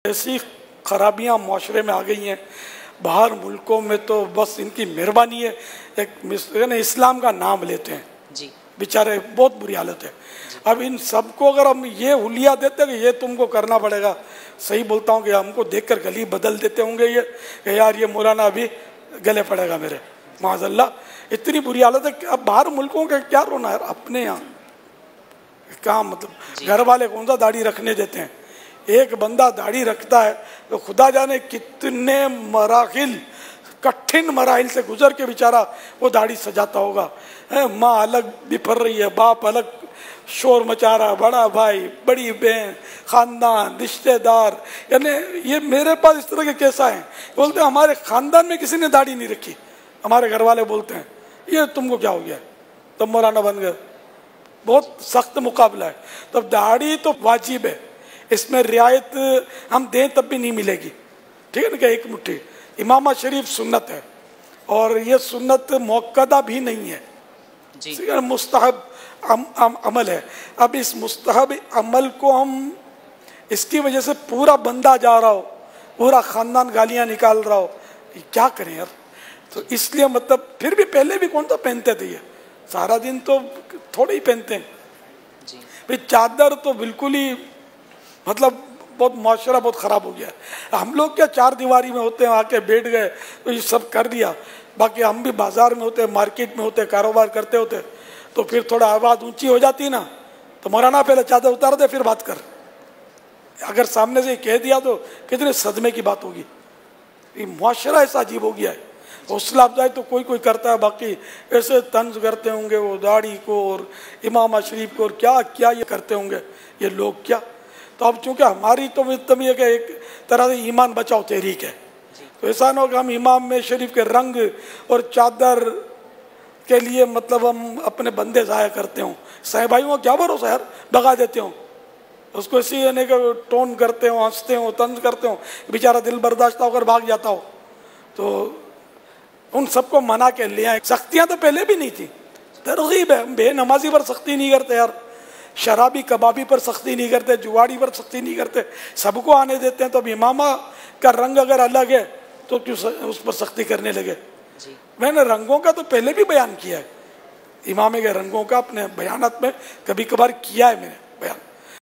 ऐसी खराबियां माशरे में आ गई हैं बाहर मुल्कों में, तो बस इनकी मेहरबानी है। एक इस्लाम का नाम लेते हैं जी, बेचारे, बहुत बुरी हालत है। अब इन सबको अगर हम ये हुलिया देते कि ये तुमको करना पड़ेगा, सही बोलता हूँ कि हमको देखकर गली बदल देते होंगे ये कि यार ये मौलाना अभी गले पड़ेगा मेरे, माज़अल्लाह। इतनी बुरी हालत है कि अब बाहर मुल्कों का क्या रोना है, अपने यहाँ क्या मतलब घर वाले कौन सा दाढ़ी रखने देते हैं। एक बंदा दाढ़ी रखता है तो खुदा जाने कितने मराहिल, कठिन मराहिल से गुजर के बेचारा वो दाढ़ी सजाता होगा। माँ अलग बिफर रही है, बाप अलग शोर मचा रहा, बड़ा भाई, बड़ी बहन, खानदान, रिश्तेदार। यानी ये मेरे पास इस तरह के केसा हैं, बोलते हैं हमारे खानदान में किसी ने दाढ़ी नहीं रखी। हमारे घर वाले बोलते हैं ये तुमको क्या हो गया, तुम मौलाना बन गए। बहुत सख्त मुकाबला है। तब दाढ़ी तो वाजिब है, इसमें रियायत हम दें तब भी नहीं मिलेगी, ठीक है ना। क्या एक मुट्ठी इमामा शरीफ सुन्नत है और ये सुन्नत मुअक्कदा भी नहीं है, मुस्तहब अमल है। अब इस मुस्तहब अमल को हम इसकी वजह से पूरा बंदा जा रहा हो, पूरा खानदान गालियां निकाल रहा हो, क्या करें यार। तो इसलिए मतलब फिर भी पहले भी कौन सा पहनते थे, ये सारा दिन तो थोड़े ही पहनते हैं भाई। चादर तो बिल्कुल ही मतलब बहुत माशरा बहुत ख़राब हो गया है। हम लोग क्या चार दीवारी में होते हैं, आके बैठ गए तो ये सब कर दिया। बाकी हम भी बाजार में होते, मार्केट में होते, कारोबार करते होते, तो फिर थोड़ा आवाज़ ऊंची हो जाती ना, तो मौलाना पहले चादर उतार दे फिर बात कर। अगर सामने से कह दिया तो कितने सदमे की बात होगी। ये माशरा ऐसा अजीब हो गया है। हौसला अफजाई तो कोई कोई करता है, बाकी ऐसे तंज करते होंगे वो दाढ़ी को और इमाम शरीफ को, और क्या क्या ये करते होंगे ये लोग क्या। तो अब चूंकि हमारी तो तभी एक तरह से ईमान बचाओ तहरीक है, तो ऐसा ना हो कि हम इमाम में शरीफ के रंग और चादर के लिए मतलब हम अपने बंदे ज़ाया करते हों। सहबाइयों का क्या भरोसा यार, भगा देते हों उसको, इसी यानी कि टोन करते हो, हंसते हो, तंज करते हो, बेचारा दिल बर्दाश्त होकर भाग जाता हो। तो उन सबको मना के ले आए। सख्तियाँ तो पहले भी नहीं थी, तरगीब है। बेनमाजी पर सख्ती नहीं करते यार, शराबी कबाबी पर सख्ती नहीं करते, जुआड़ी पर सख्ती नहीं करते, सबको आने देते हैं। तो अब इमामा का रंग अगर अलग है तो क्यों उस पर सख्ती करने लगे। मैंने रंगों का तो पहले भी बयान किया है, इमामे के रंगों का अपने बयानात में कभी कभार किया है मैंने बयान।